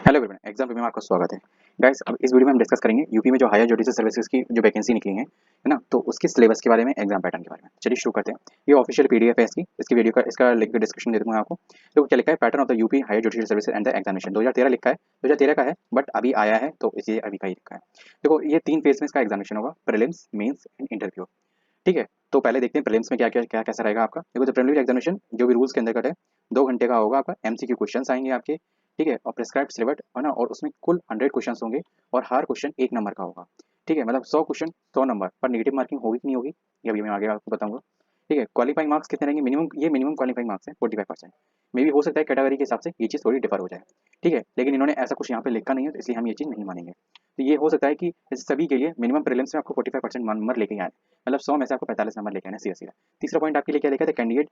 Hello everyone, exam review में आपका स्वागत है। गाइस, अब इस वीडियो में हम डिस्कस करेंगे यूपी में जो हायर जुडिशल सर्विसेज की जो वैकेंसी निकली है ना, तो उसके सिलेबस के बारे में, एग्जाम पैटर्न के बारे में। चलिए शुरू करते हैं। ये ऑफिशियल पीडीएफ है इसकी वीडियो का, इसका लिंक डिस्क्रिप्शन दे दूंगा आपको। देखो क्या लिखा है, pattern of the UP higher judicial services and the examination 2013 लिखा है। 2013 का है बट अभी आया है तो इसलिए अभी का ही लिखा है। देखो ये 3 फेज में इसका एग्जामिनेशन होगा, प्रीलिम्स, मेंस एंड इंटरव्यू। ठीक है, तो पहले देखते हैं प्रीलिम्स में क्या कैसा रहेगा आपका। देखो तो प्रीलिमिनरी एग्जामिनेशन जो भी रूल्स के अंतर्गत है, 2 घंटे का होगा आपका। एमसीक्यू क्वेश्चंस आएंगे आपके, ठीक है, और प्रिस्क्राइब्ड सिलेबस है ना, और उसमें कुल 100 क्वेश्चंस होंगे और हर क्वेश्चन 1 नंबर का होगा। ठीक है, मतलब 100 क्वेश्चन 100 नंबर पर। नेगेटिव मार्किंग होगी कि नहीं होगी ये अभी मैं आगे आपको बताऊंगा। ठीक है, क्वालिफाइंग मार्क्स कितने रहेंगे, मिनिमम, ये मिनिमम क्वालिफाइंग मार्क्स है 45%। मे भी हो सकता है कैटेगरी के हिसाब से ये चीज़ थोड़ी डिफर हो जाए। ठीक है, लेकिन इन्होंने ऐसा कुछ यहाँ पे लिखा नहीं है, तो इसलिए हम ये चीज़ नहीं मानेंगे। तो ये हो सकता है कि जैसे सभी के लिए मिनिमम प्रीलिम्स में आपको 45% नंबर लेके आए, मतलब 100 में से आपको 45 नंबर लेके आना सीधा सीधा। तीसरा पॉइंट आपके लिए क्या लिखा था, candidate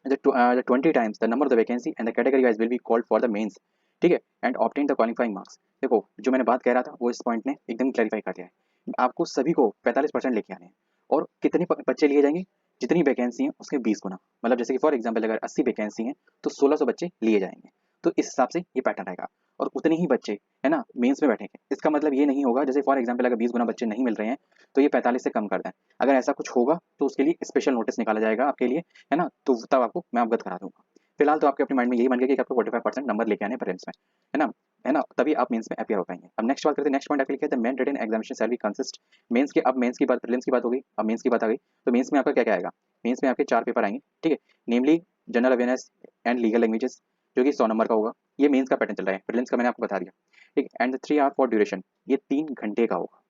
the 20 times the number of the vacancy and the category wise will be called for the mains। ठीक है, and obtain the qualifying marks. देखो जो मैंने बात कह रहा था वो इस पॉइंट ने एकदम क्लैरिफाई कर दिया है। आपको सभी को 45% लेके आने हैं और कितने बच्चे लिए जाएंगे, जितनी वैकेंसी है उसके 20 गुना। मतलब जैसे कि फॉर एग्जांपल अगर 80 वैकेंसी है तो 1600 बच्चे लिए जाएंगे। तो इस हिसाब से ये पैटर्न रहेगा और उतने ही बच्चे है ना मेंस में बैठेंगे। इसका मतलब ये नहीं होगा जैसे फॉर एग्जांपल अगर 20 गुना बच्चे नहीं मिल रहे हैं तो ये 45 से कम कर दें। अगर ऐसा कुछ होगा तो उसके लिए स्पेशल नोटिस निकाला जाएगा आपके लिए, है ना, तो तब आपको मैं अवगत करा दूंगा। फिलहाल तो आपके अपने माइंड में यही बन गया कि आपको 45% नंबर लेके आने प्रीलिम्स में, है ना, तभी आप मेंस में अपियर हो पाएंगे। अब नेक्स्ट बात करते हैं, नेक्स्ट पॉइंट आपके लिखा है main written examination shall be consist. Mains के, अब मेंस की बात, प्रीलिम्स की बात हो गई, अब मेंस की बात आ गई। तो मेंस में आपका क्या क्या आएगा, मेंस में आपके 4 पेपर आएंगे। ठीक है, namely general awareness and legal languages, जो कि 100 नंबर का होगा। ये मेंस का पैटर्न चल रहा है, प्रीलिम्स का मैंने आपको बता दिया। ठीक, एंड 3 आवर फॉर ड्यूरेशन, ये 3 घंटे का होगा,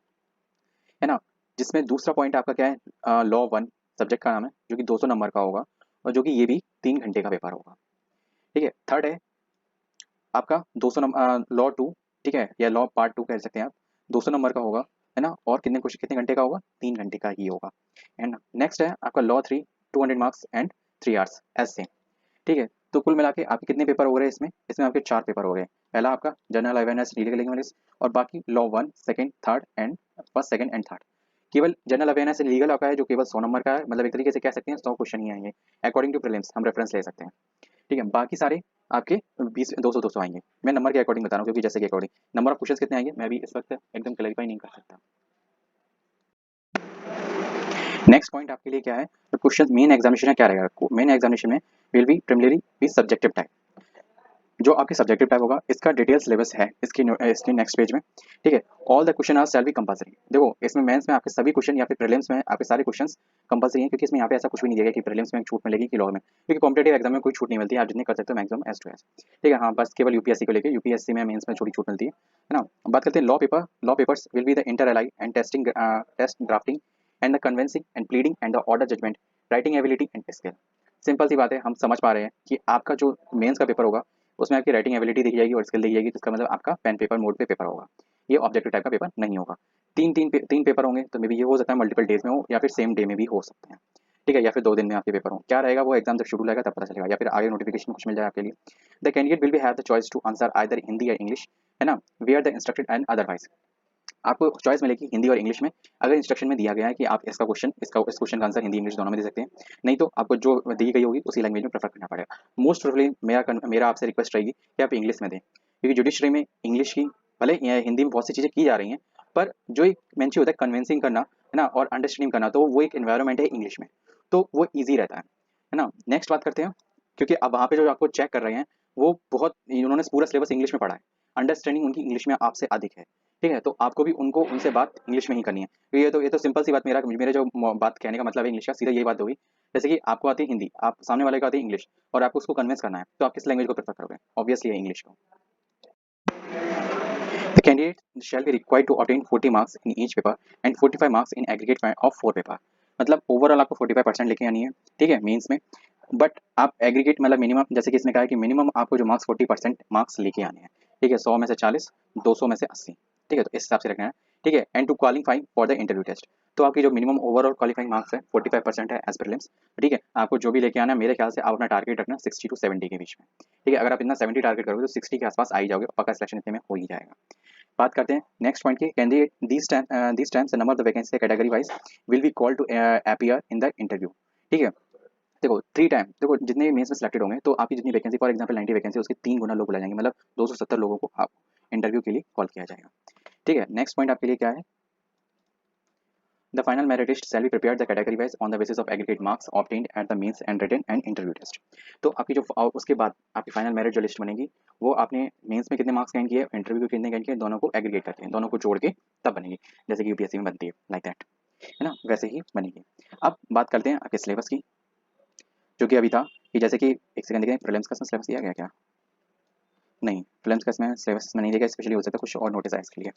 है ना। जिसमें दूसरा पॉइंट आपका क्या है, लॉ 1 सब्जेक्ट का नाम है, जो कि 200 नंबर का होगा और जो कि ये भी 3 घंटे का पेपर होगा। ठीक है, थर्ड है आपका 200 नंबर लॉ 2। ठीक है, या लॉ पार्ट 2 कह सकते हैं आप, 200 नंबर का होगा, है ना, और कितने क्वेश्चन कितने घंटे का होगा, 3 घंटे का ही होगा। एंड नेक्स्ट है आपका लॉ 3, 200 मार्क्स एंड 3 आवर्स ऐसे। ठीक है, तो कुल मिला के आपके कितने पेपर हो रहे हैं इसमें, इसमें आपके 4 पेपर हो रहे हैं। पहला आपका जनरल अवेयरनेस लीगल लैंग्वेज, और बाकी law 1 second third and first second and third. केवल जनरल अवेयरनेस लीगल का है जो केवल 100 नंबर का है, मतलब एक तरीके से कह सकते हैं 100 क्वेश्चन ही आएंगे अकॉर्डिंग टू प्रीलिम्स, हम रेफरेंस ले सकते हैं। ठीक है, बाकी सारे आपके 20 200 200 आएंगे। मैं नंबर के अकॉर्डिंग बता रहा हूँ क्योंकि जैसे के अकॉर्डिंग नंबर ऑफ क्वेश्चंस कितने आएंगे मैं भी इस वक्त एकदम क्लैरिफाई नहीं कर सकता। नेक्स्ट पॉइंट आपके लिए क्या है, तो क्वेश्चन मेन एग्जामिनेशन में क्या रहेगा, मेन एग्जामिनेशन में विल बी प्रिलिमिनरी भी सब्जेक्टिव टाइप। जो आपके सब्जेक्टिव टाइप होगा इसका डिटेल सिलेबस है इसके नेक्स्ट पेज में। ठीक है, all the question are shall be compulsory. देखो इसमें मेंस में आपके सभी क्वेश्चन या फिर प्रीलिम्स में आपके सारे क्वेश्चंस कंपलसरी हैं, क्योंकि इसमें यहाँ पे ऐसा कुछ भी नहीं दिया गया कि प्रीलिम्स में छूट मिलेगी कि लॉ में, क्योंकि कॉम्पिटेटिव एग्जाम में कोई छूट नहीं मिलती है, आप जितने कर सकते हो मैक्सिमम एस टू एस। ठीक है, हाँ, बस केवल यूपीएससी को लेकर, यूपीएससी में मेंस में थोड़ी छूट मिलती है ना। बात करते हैं law paper. Law papers will be the inter alia and testing test drafting and the convincing and pleading and the order judgment, writing ability and skill. Simple सी बात है, हम समझ पा रहे हैं कि आपका जो मेंस का पेपर होगा उसमें आपकी राइटिंग एबिलिटी देखी जाएगी और स्किल देखी जाएगी, तो इसका मतलब आपका पेन पेपर मोड पे पेपर होगा। ये ऑब्जेक्टिव टाइप का पेपर नहीं होगा। तीन पेपर होंगे, तो मे बी ये हो सकता है मल्टीपल डेज में हो या फिर सेम डे में भी हो सकते हैं। ठीक है, या फिर 2 दिन में आपके पेपर हो, क्या रहेगा वो एग्जाम जब शेड्यूल आएगा तब पता चलेगा, या फिर आगे नोटिफिकेशन कुछ मिल जाए आपके लिए। The candidate will be have the choice to answer either Hindi या इंग्लिश, है ना, where the instructed and otherwise. आपको चॉइस मिलेगी हिंदी और इंग्लिश में। अगर इंस्ट्रक्शन में दिया गया है कि आप इसका क्वेश्चन, इस क्वेश्चन का आंसर हिंदी इंग्लिश दोनों में दे सकते हैं, नहीं तो आपको जो दी गई होगी उसी लैंग्वेज में प्रेफर करना पड़ेगा। मोस्ट प्रोबेबली मेरा आपसे रिक्वेस्ट रहेगी कि आप इंग्लिश में दें, क्योंकि जुडिशरी में इंग्लिश की, भले हिंदी में बहुत सी चीज़ें की जा रही हैं, पर जो एक मेन चीज़ होता है कन्विंसिंग करना, है ना, और अंडरस्टैंडिंग करना, तो वो एक एनवायरनमेंट है इंग्लिश में, तो वो ईजी रहता है ना। नेक्स्ट बात करते हैं, क्योंकि अब वहाँ पे जो आपको चेक कर रहे हैं वो बहुत, उन्होंने पूरा सिलेबस इंग्लिश में पढ़ा है, अंडरस्टैंडिंग उनकी इंग्लिश में आपसे अधिक है। ठीक है, तो आपको भी उनको उनसे बात इंग्लिश में ही करनी है। तो ये तो सिंपल सी बात, मेरे जो बात कहने का मतलब है इंग्लिश का, सीधा यही बात होगी। जैसे कि आपको आती है हिंदी, आप सामने वाले को आती है इंग्लिश, और आपको उसको कन्विंस करना है, तो आप किस लैंग्वेज को प्रेफर करोगे, ऑब्वियसली है इंग्लिश को। The candidate shall be required to obtain 40 marks in each paper and 45 marks in aggregate of 4 paper. मतलब ओवरऑल आपको 45% लेके आनी है, ठीक है, मेंस में। बट आप एग्रीगेट मतलब मिनिमम, जैसे कि इसमें कहा है कि मिनिमम आपको जो मार्क्स 40% मार्क्स लेके आने हैं। ठीक है, 100 में से 40, 200 में से 80। ठीक है, तो इस हिसाब से रखना है। ठीक है, and to qualify for the interview test, तो आपकी जो मिनिमम ओवरऑल क्वालिफाइंग मार्क्स है 45% है एज प्रीलिम्स। ठीक है, आपको जो भी लेके आना है, मेरे ख्याल से आप अपना टारगेट रखना 60 टू 70 के बीच में। ठीक है, अगर आप इतना 70 टारगेट करोगे तो 60 के आसपास आ ही जाओगे, पक्का सिलेक्शन इतने में हो ही जाएगा। बात करते हैं नेक्स्ट पॉइंट की, candidate this times the number of the vacancy category wise will be called to appear in the interview. ठीक है, देखो 3 टाइम, देखो जितने मेंस में सिलेक्टेड होंगे तो आपकी जितनी वैकेंसी, फॉर एग्जांपल 90 वैकेंसी, उसके 3 गुना लोग बुलाए जाएंगे, मतलब 270 लोगों को आप इंटरव्यू के लिए कॉल किया जाएगा। ठीक है, नेक्स्ट पॉइंट आपके लिए क्या है? The final merit list shall be prepared the category wise on the basis of aggregate marks obtained at the means and written and interview test। तो आपकी जो उसके बाद आपकी फाइनल मेरिट जो लिस्ट बनेगी, वो आपने मेंस में कितने मार्क्स गेन किए, इंटरव्यू में कितने गेन किए, दोनों को एग्रीगेट करके, दोनों को जोड़ के तब बनेगी, जैसे कि यूपीएससी में बनती है, लाइक दैट, है ना, वैसे ही बनेगी। अब बात करते हैं आपके सिलेबस की, जो कि अभी था कि जैसे कि एक सेकंड देखें, प्रीलिम्स का सिलेबस दिया गया क्या? नहीं, प्रीलिम्स का इसमें सिलेबस में नहीं दिया गया, स्पेशली हो सकता है कुछ और नोटिस आए इसके लिए।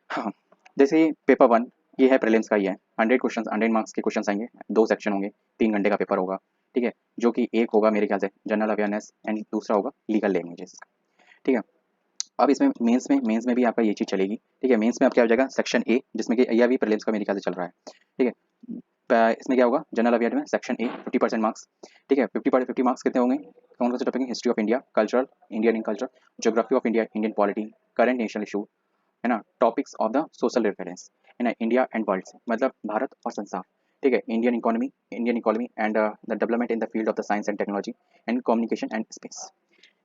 हाँ, जैसे पेपर वन, ये है प्रीलिम्स का, ही है 100 क्वेश्चन, 100 मार्क्स के क्वेश्चन आएंगे, 2 सेक्शन होंगे, 3 घंटे का पेपर होगा। ठीक है, जो कि एक होगा मेरे ख्याल से जनरल अवेयरनेस एंड दूसरा होगा लीगल लैंग्वेजेस। ठीक है, अब इसमें मेंस में भी आपका ये चीज़ चलेगी। ठीक है, मेंस में अब क्या हो जाएगा, सेक्शन ए, जिसमें कि यह भी प्रीलिम्स का मेरे ख्याल से चल रहा है। ठीक है, इसमें क्या होगा, जनरल अवेयर में सेक्शन ए 50% मार्क्स। ठीक है, 50 मार्क्स कितने होंगे, कौन कौन से topic? History of India, cultural, Indian in culture, geography of India, Indian polity, current national issue, है ना, topics of the social reference, है ना, इंडिया एंड वर्ल्ड से मतलब भारत और संसार। ठीक है, Indian economy and the development in the field of the science and technology and communication and space.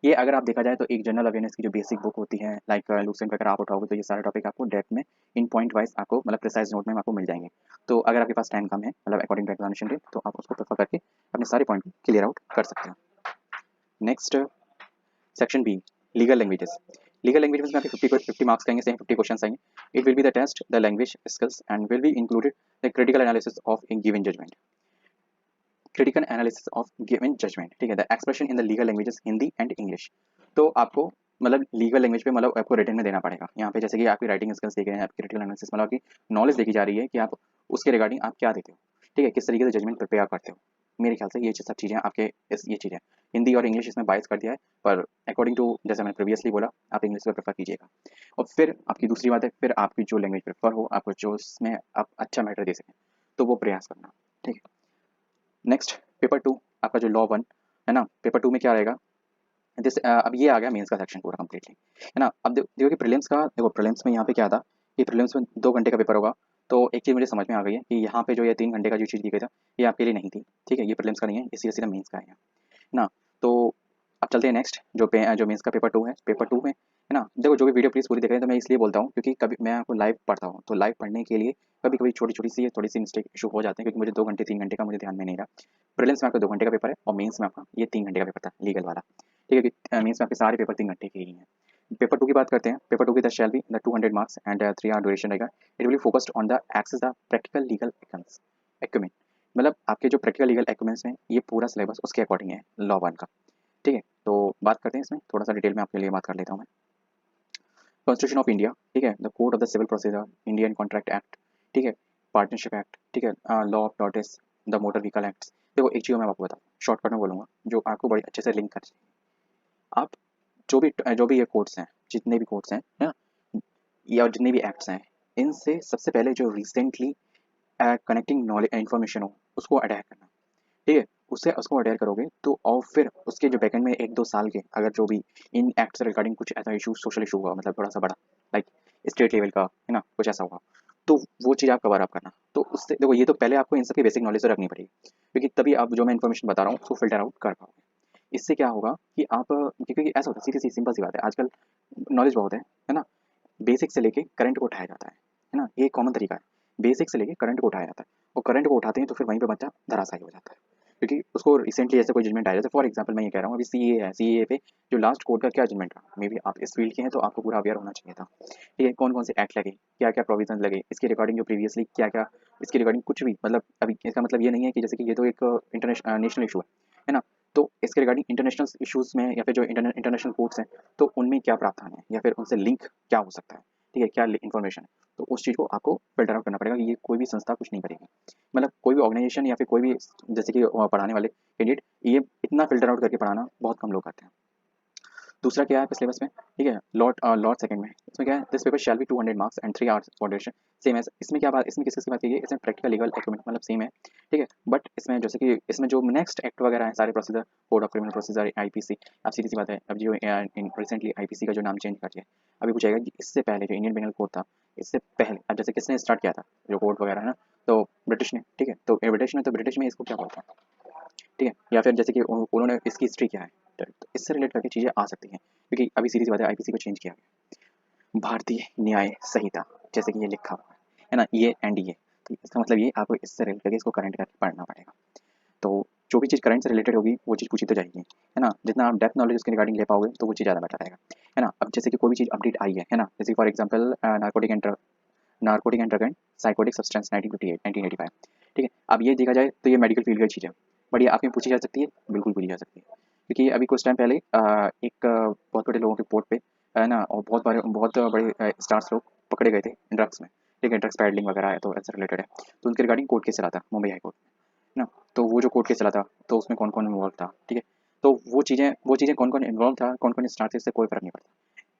ये अगर आप देखा जाए तो एक जनरल अवेयरनेस की जो बेसिक बुक होती है, लाइक लूसेंट वगैरह आप उठाओगे तो ये सारे टॉपिक आपको डेप्थ में इन पॉइंट वाइज आपको मतलब प्रिसाइज नोट में आपको मिल जाएंगे। तो अगर आपके पास टाइम कम है, मतलब अकॉर्डिंग टू एग्जामिनेशन डेट, तो आप उसको प्रेफर करके अपने सारे पॉइंट क्लियर आउट कर सकते हैं। Next section B, legal languages. Legal language में आपके 50 मार्क्स आएंगे, सेम 50 क्वेश्चन आएंगे। It will be the test the language skills and will be included the critical analysis of in given judgment, critical analysis of given judgment. ठीक है, the expression in the legal languages Hindi and English. तो आपको मतलब legal language पे मतलब आपको written में देना पड़ेगा। यहाँ पे जैसे कि आपकी राइटिंग स्किल्स देखे हैं, आपकी क्रिटिकल एनालिसिस मतलब आपकी नॉलेज देखी जा रही है कि आप उसके रिगार्डिंग आप क्या देते हो। ठीक है, किस तरीके से जजमेंट प्रिपेयर करते हो। मेरे ख्याल से ये सब चीज़ें आपके ये चीज़ें हिंदी और इंग्लिश इसमें बायस कर दिया है, पर अकॉर्डिंग टू जैसे मैंने प्रीवियसली बोला, आप इंग्लिश को प्रेफर कीजिएगा। और फिर आपकी दूसरी बात है, फिर आपकी जो लैंग्वेज प्रेफर हो, आपको जो उसमें आप अच्छा मैटर दे सकें, तो वो प्रयास करना। ठीक है, नेक्स्ट पेपर टू, आपका जो लॉ वन है ना, पेपर टू में क्या रहेगा, अब ये आ गया मेंस का सेक्शन पूरा कंप्लीटली, है ना। अब देखो कि प्रीलिम्स का, देखो प्रीलिम्स में यहाँ पे क्या था कि प्रीलिम्स में 2 घंटे का पेपर होगा। तो एक चीज़ मुझे समझ में आ गई है कि यहाँ पे जो ये 3 घंटे का जो चीज़ दी गई था, ये आपके लिए नहीं थी। ठीक है, ये प्रीलिम्स का नहीं है, ये सीधा सीधा मेंस का है ना। तो अब चलते हैं नेक्स्ट, जो मेंस का पेपर टू है। पेपर टू में है ना, देखो जो भी वीडियो प्लीज़ पूरी देख रहे हैं, तो मैं इसलिए बोलता हूँ क्योंकि कभी मैं आपको लाइव पढ़ता हूँ, तो लाइव पढ़ने के लिए कभी कभी छोटी छोटी सी थोड़ी सी मिस्टेक इशू हो जाते हैं, क्योंकि मुझे 2 घंटे 3 घंटे का मुझे ध्यान में नहीं रहा। प्रीलिम्स में आपका 2 घंटे का पेपर है और मेंस में आपका ये 3 घंटे का पेपर था लीगल वाला। ठीक है, कि मेंस में आपके सारे पेपर 3 घंटे के ही हैं। पेपर टू की बात करते हैं, पेपर टू की the shall be the 200 marks and 3 hour duration रहेगा। It will be focused on the assess the practical legal acumen, मतलब आपके जो प्रैक्टिकल लीगल एक्यूमेंट्स हैं, ये पूरा सिलेबस उसके अकॉर्डिंग है लॉ वन का। ठीक है, तो बात करते हैं इसमें थोड़ा सा डिटेल में आपके लिए बात कर लेता हूँ मैं। कॉन्स्टिट्यूशन ऑफ इंडिया, ठीक है, the code of the civil procedure, Indian contract act, ठीक है, पार्टनरशिप एक्ट, ठीक है, law of torts, the motor vehicle acts. देखो एक चीज़ मैं आपको बताऊँ, शॉर्टकट में बोलूँगा, जो आपको बड़ी अच्छे से लिंक कर, आप जो भी ये कोड्स हैं, जितने भी कोड्स हैं, है ना, या जितने भी एक्ट्स हैं, इनसे सबसे पहले जो रिसेंटली कनेक्टिंग नॉलेज इन्फॉर्मेशन हो, उसको अटैक करना। ठीक है, उससे उसको अडेयर करोगे तो, और फिर उसके जो बैकेंड में 1-2 साल के अगर जो भी इन एक्ट से रिगार्डिंग कुछ ऐसा इशू, सोशल इशू हुआ, मतलब थोड़ा सा बड़ा, लाइक स्टेट लेवल का, है ना, कुछ ऐसा हुआ, तो वो चीज़ आप कवर अप करना। तो उससे देखो, ये तो पहले आपको इन सबकी बेसिक नॉलेज तो रखनी पड़ेगी, क्योंकि तभी आप जो मैं इन्फॉर्मेशन बता रहा हूँ उसको फिल्टर आउट कर पाओगे। इससे क्या होगा कि आप, क्योंकि ऐसा होता है, सीधी सी सिंपल सी बात है, आजकल नॉलेज बहुत है ना, बेसिक से लेके करंट को उठाया जाता है ना, ये कॉमन तरीका है। बेसिक से लेके करंट को उठाया जाता है, और करंट को उठाते हैं तो फिर वहीं पे बच्चा धराशायी हो जाता है, क्योंकि उसको रिसेंटली ऐसे कोई जजमेंट आया, जैसे फॉर एग्जांपल मैं ये कह रहा हूँ, अभी सीए है, सीए पे जो लास्ट कोर्ट का क्या जजमेंट रहा, मे बी आप इस फील्ड के हैं तो आपको पूरा अवेयर होना चाहिए था। ठीक है, कौन कौन से एक्ट लगे, क्या क्या प्रोविजन लगे, इसके रिगार्डिंग जो प्रीवियसली क्या क्या, इसके रिगार्डिंग कुछ भी, मतलब अभी इसका मतलब ये नहीं है कि जैसे कि ये तो एक इंटरनेशनल नेशनल इशू है ना, तो इसके रिगार्डिंग इंटरनेशनल इशूज़ में या फिर जो इंटरनेशनल कोर्ट्स हैं, तो उनमें क्या प्रावधान है या फिर उनसे लिंक क्या हो सकता है। ठीक है, क्या इन्फॉर्मेशन है, तो उस चीज़ को आपको फिल्टर आउट करना पड़ेगा कि ये कोई भी संस्था कुछ नहीं करेगी, मतलब कोई भी ऑर्गेनाइजेशन या फिर कोई भी, जैसे कि पढ़ाने वाले कैंडिडेट, ये इतना फिल्टर आउट करके पढ़ाना बहुत कम लोग करते हैं। दूसरा क्या है आपके सिलेबस में, ठीक है, लॉट सेकंड में, इसमें क्या है, this paper shall be 200 marks and 3 hours for duration, same है। इसमें क्या बात, इसमें किस किस की बात की गई है, इसमें प्रैक्टिकल लीगल एक्यूमेंट मतलब सेम है। ठीक है, बट इसमें जैसे कि इसमें जो नेक्स्ट एक्ट वगैरह है, सारे procedure, code of criminal procedure, IPC, अब सीधी सी बात है, अब जो रिसेंटली आईपीसी का जो नाम चेंज कर दिया, अभी पूछेगा कि इससे पहले जो इंडियन पेनल कोड था, इससे पहले अब जैसे किसने स्टार्ट किया था जो कोड वगैरह है ना, तो ब्रिटिश ने। ठीक है, तो ब्रिटिश ने, तो ब्रिटिश में इसको क्या बोलते हैं, ठीक है, या फिर जैसे कि उन्होंने इसकी हिस्ट्री क्या है, तो इससे रिलेट करके चीज़ें आ सकती हैं, क्योंकि अभी सीधी सी बात है आईपीसी को चेंज किया गया, भारतीय न्याय संहिता, जैसे कि ये लिखा हुआ है ना, ये एंड ये, तो इसका मतलब ये आपको इससे रिलेट करके इसको करंट करके पढ़ना पड़ेगा। तो जो भी चीज़ करंट से रिलेटेड होगी वो चीज़ पूछी तो जाएगी, है ना, जितना आप डेप्थ नॉलेज उसके रिगार्डिंग ले पाओगे तो वो चीज़ ज़्यादा बेटर रहेगा, है ना। अब जैसे कि कोई भी चीज़ अपडेट आई है ना, जैसे for example narcotic and psychotic substance 1985, ठीक है। अब ये देखा जाए तो ये मेडिकल फील्ड की चीज़ है, बट ये आपकी पूछी जा सकती है, बिल्कुल पूछी जा सकती है, क्योंकि अभी कुछ टाइम पहले एक बहुत बड़े लोगों के पोर्ट पे, है ना, और बहुत बड़े स्टार्स लोग पकड़े गए थे ड्रग्स में, ठीक है, ड्रग्स पैडलिंग वगैरह है तो ऐसे रिलेटेड है, तो उनके रिगार्डिंग कोर्ट केस चला था मुंबई हाई कोर्ट में, है ना। तो वो जो कोर्ट केस चला था तो उसमें कौन कौन इन्वॉल्व था, ठीक है। तो वो चीज़ें कौन कौन इन्वॉल्व था, कौन कौन स्टार थे, इससे कोई फर्क नहीं पड़ता।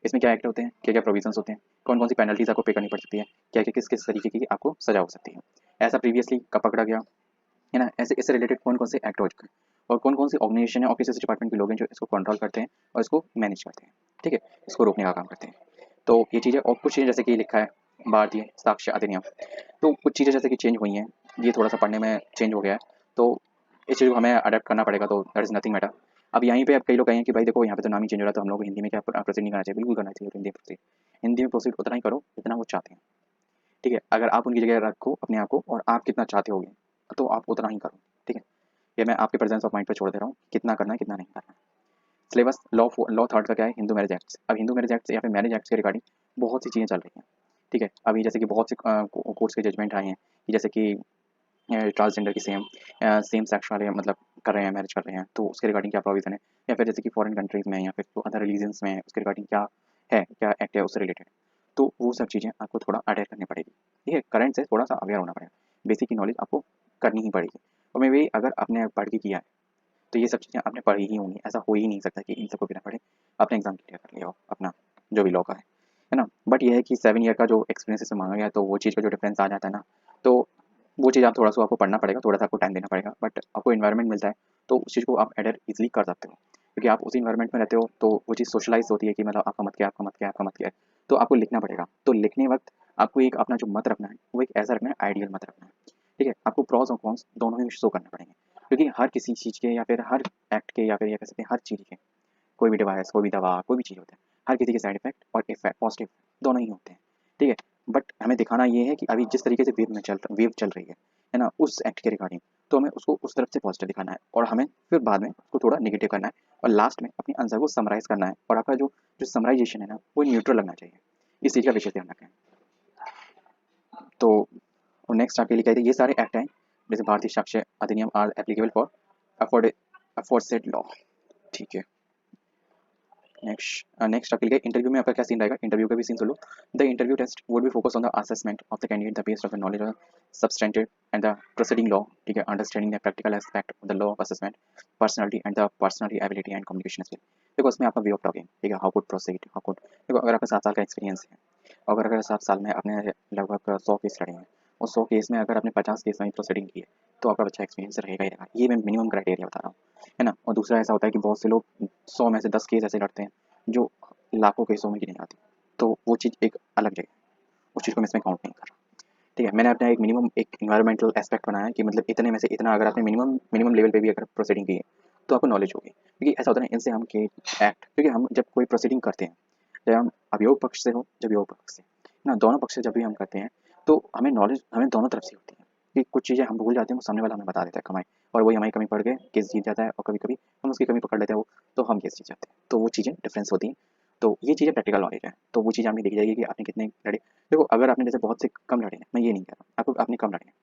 इसमें क्या एक्ट होते हैं, क्या क्या प्रोविजंस होते हैं, कौन कौन सी पेनल्टीज आपको पे करनी पड़ सकती है, क्या क्या किस किस तरीके की आपको सजा हो सकती है, ऐसा प्रीवियसली कब पकड़ा गया, है ना, ऐसे इससे रिलेटेड कौन कौन से एक्ट हो चुके हैं, और कौन कौन सी ऑर्गेनाइजेशन है, ऑफिस डिपार्टमेंट के लोग हैं जो इसको कंट्रोल करते हैं और इसको मैनेज करते हैं, ठीक है, इसको रोकने का काम करते हैं। तो ये चीज़ें, और कुछ चीज़ें जैसे कि लिखा है भारतीय साक्ष्य अधिनियम, तो कुछ चीज़ें जैसे कि चेंज हुई हैं, ये थोड़ा सा पढ़ने में चेंज हो गया है, तो इस चीज़ को हमें अडेप्ट करना पड़ेगा, तो दैट इज़ नथिंग मैटर। अब यहीं पे अब कई लोग कहेंगे कि भाई देखो यहाँ पे तो नाम ही चेंज हो रहा है, तो हम लोग को हिंदी में क्या प्रोसीड नहीं करना चाहिए, बिल्कुल करना चाहिए, हिंदी में प्रोसीड, हिंदी में प्रोसीड उतना ही करो जितना वो चाहते हैं, ठीक है। अगर आप उनकी जगह रखो अपने आप को और आप कितना चाहते होगे तो आप उतना ही करो, ठीक है। ये मैं आपके प्रेजेंस ऑफ माइंड पे छोड़ दे रहा हूँ, कितना करना है कितना नहीं करना है। सिलेबस लॉ थर्ड का क्या है, हिंदू मैरिज एक्ट। अब हिंदू मैरिज एक्ट या फिर मैरिज एक्ट के रिगार्डिंग बहुत सी चीज़ें चल रही हैं, ठीक है। अभी जैसे कि बहुत से कोर्ट्स के जजमेंट आए हैं कि जैसे कि ट्रांसजेंडर की सेम सेक्स वाले मतलब कर रहे हैं, मैरिज कर रहे हैं, तो उसके रिगार्डिंग क्या प्रोविजन है, या फिर जैसे कि फॉरेन कंट्रीज़ में या फिर तो अदर रिलीजन्स में उसके रिगार्डिंग क्या है, क्या एक्ट है उससे रिलेटेड, तो वो सब चीज़ें आपको थोड़ा अडेप्ट करनी पड़ेगी, ठीक है। करंट से थोड़ा सा अवेयर होना पड़ेगा, बेसिक की नॉलेज आपको करनी ही पड़ेगी, और मैं भी अगर आपने पढ़ के किया है तो ये सब चीज़ें आपने पढ़ी ही होंगी, ऐसा हो ही नहीं सकता कि इन सबको बिना पढ़े आपने एग्जाम क्लियर कर लिया हो अपना, जो भी लॉ का है ना। बट ये है कि 7 ईयर का जो एक्सपीरियंस इसमें मांगा गया है, तो वो चीज़ का जो डिफरेंस आ जाता है ना, तो वो चीज़ आप थोड़ा सा आपको पढ़ना पड़ेगा, थोड़ा सा आपको टाइम देना पड़ेगा, बट आपको इन्वायरमेंट मिलता है तो उस चीज़ को आप एडर ईजिली कर सकते हो, क्योंकि आप उसी इन्वायरमेंट में रहते हो, तो वो चीज़ सोशलाइज होती है कि मतलब आपका मत क्या है, आपका मत क्या है, आपका मत क्या है, तो आपको लिखना पड़ेगा। तो लिखने वक्त आपको एक अपना जो मत रखना है वो एक ऐसा रखना है, आइडियल मत रखना है, ठीक है। आपको प्रॉस और कॉन्स दोनों ही शो करने पड़ेंगे, क्योंकि हर किसी चीज़ के या फिर हर एक्ट के या फिर ये कह सकते हैं हर चीज़ के, कोई भी डिवाइस, कोई भी दवा, कोई भी चीज़ होता है, हर किसी के साइड इफेक्ट और इफेक्ट पॉजिटिव दोनों ही होते हैं, ठीक है। बट हमें दिखाना ये है कि अभी जिस तरीके से वेव चल रही है ना, उस एक्ट के रिगार्डिंग, तो हमें उसको उस तरफ से पॉजिटिव दिखाना है, और हमें फिर बाद में उसको थोड़ा नेगेटिव करना है, और लास्ट में अपने आंसर को समराइज करना है, और आपका जो जो समराइजेशन है ना वो न्यूट्रल लगना चाहिए, इस चीज़ का विशेष ध्यान रखें। तो नेक्स्ट आपके लिए क्या है, ये सारे एक्ट हैं जैसे भारतीय साक्ष्य अधिनियम are applicable for afford aforesaid law, ठीक है। नेक्स्ट आपके लिए इंटरव्यू में आपका क्या सीन रहेगा, इंटरव्यू का भी सीन सुन लो। The interview test would be focus on the assessment of the candidate the based of the knowledge of substantive and the proceeding law, ठीक है, understanding the practical aspect of the law of assessment, personality and the personally ability and communication skill. देखो उसमें आपका way of talking, ठीक है, how could proceed, how could, देखो अगर आपका 7 साल का एक्सपीरियंस है, और अगर 7 साल में आपने लगभग 100 केस लड़े हैं, और 100 केस में अगर आपने 50 केस में प्रोसीडिंग की है, तो आपका अच्छा एक्सपीरियंस रहेगा ही रहेगा, ये मैं मिनिमम क्राइटेरिया बता रहा हूँ, है ना। और दूसरा ऐसा होता है कि बहुत से लोग 100 में से 10 केस ऐसे लड़ते हैं जो लाखों केसों में की नहीं आती, तो वो चीज़ एक अलग जगह है, उस चीज़ को मैं इसमें काउंट नहीं कर रहा, ठीक है। मैंने अपना एक मिनिमम एक इन्वायरमेंटल एस्पेक्ट बनाया है कि मतलब इतने में से इतना अगर आपने मिनिमम मिनिमम लेवल पे भी अगर प्रोसीडिंग की है तो आपको नॉलेज होगी, क्योंकि ऐसा होता है ना इनसे हम के एक्ट, क्योंकि हम जब कोई प्रोसीडिंग करते हैं, चाहे हम अभियोग पक्ष से हो जब योग पक्ष से ना, दोनों पक्ष से जब भी हम करते हैं, तो हमें नॉलेज हमें दोनों तरफ से होती है, कि कुछ चीज़ें हम भूल जाते हैं वो सामने वाला हमें बता देता है कमाई, और वही हमारी कमी पड़ के केस जीत जाता है, और कभी कभी हम उसकी कमी पकड़ लेते हैं वो, तो हम केस जीत जाते हैं, तो वो चीज़ें डिफरेंस होती हैं। तो ये चीज़ें प्रैक्टिकल नॉलेज है, तो वो चीज़ आपने देखी जाएगी कि आपने कितने लड़े। देखो अगर आपने जैसे बहुत से कम लड़े हैं, मैं ये नहीं कह रहा आपको, आपने कम लड़े हैं,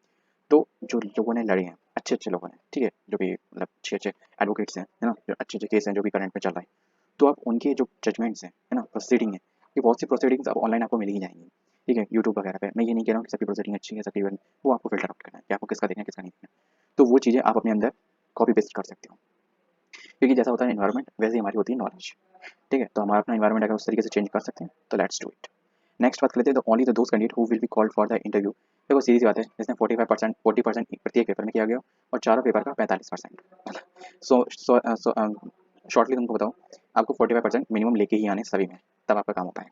तो जो लोगों ने लड़े हैं अच्छे अच्छे लोगों ने, ठीक है, जो भी मतलब अच्छे अच्छे एडवोकेट्स हैं, है ना, जो अच्छे अच्छे केस हैं जो भी करंट में चल रहा है, तो आप उनके जो जजमेंट्स हैं, है ना, प्रोसीडिंग है, ये बहुत सी प्रोसीडिंग्स आप ऑनलाइन आपको मिल ही जाएंगी, ठीक है, यूट्यूब वगैरह पे। मैं ये नहीं कह रहा हूँ कि सबकी प्रोसीडिंग अच्छी है, सबकी वो आपको फिल्टर आउट करना है कि आपको किसका देखना है किसका नहीं देखना, तो वो चीज़ें आप अपने अंदर कॉपी पेस्ट कर सकते हो, क्योंकि जैसा होता है इन्वायरमेंट वैसे ही हमारी होती है नॉलेज, ठीक है। तो हमारा अपना इन्वायरमेंट अगर उस तरीके से चेंज कर सकते हैं तो लेट्स डू इट। नेक्स्ट बात कर लेते हैं, तो ओनली द दोस्त candidate who will be called for the interview. देखो सीधी सी बात है, जिसने 40% प्रत्येक पेपर में किया गया और चारों पेपर का 45%, सो शॉर्टली तुमको बताओ, आपको 45% मिनिमम लेके ही आने सभी में, तब आपका काम हो पाएगा।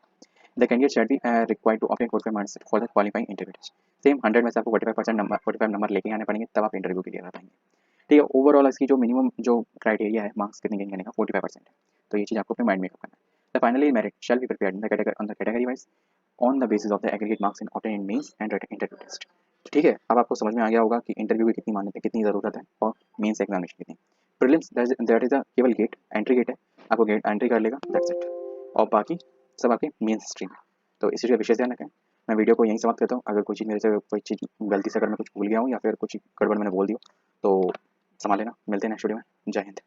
The candidate shall be required to obtain 45 marks for the qualifying interview test. Same 100 में से आपको 45% नंबर 45 नंबर लेके आने पड़ेंगे, तब आप इंटरव्यू के लिए आ पाएंगे। ठीक है। ओवरऑल इसकी जो मिनिमम जो क्राइटेरिया है मार्क्स कितने गेन करने का 45% है। तो ये चीज़ आपको अपने माइंड मेकअप करना है। The finally merit shall be prepared on the category wise on the basis of the aggregate marks in obtain in mains and interview test. ठीक है, अब आपको समझ में आ गया होगा कि इंटरव्यू की कितनी मान्यता, कितनी ज़रूरत है और मेंस एग्जामिनेशन कितनी। प्रीलिम्स दैट इज अ केवल गेट, एंट्री गेट है, आपको गेट एंट्री कर लेगा, दैट्स इट। और बाकी सब आपके मेंस स्ट्रीम है। तो इसी का विशेष ध्यान रखें। मैं वीडियो को यहीं समाप्त करता हूँ। अगर कोई चीज़ मेरे से कोई चीज़ गलती से अगर मैं कुछ भूल गया हूँ या फिर कुछ गड़बड़ मैंने बोल दी हो तो संभाल लेना। मिलते हैं नेक्स्ट वीडियो में। जय हिंद।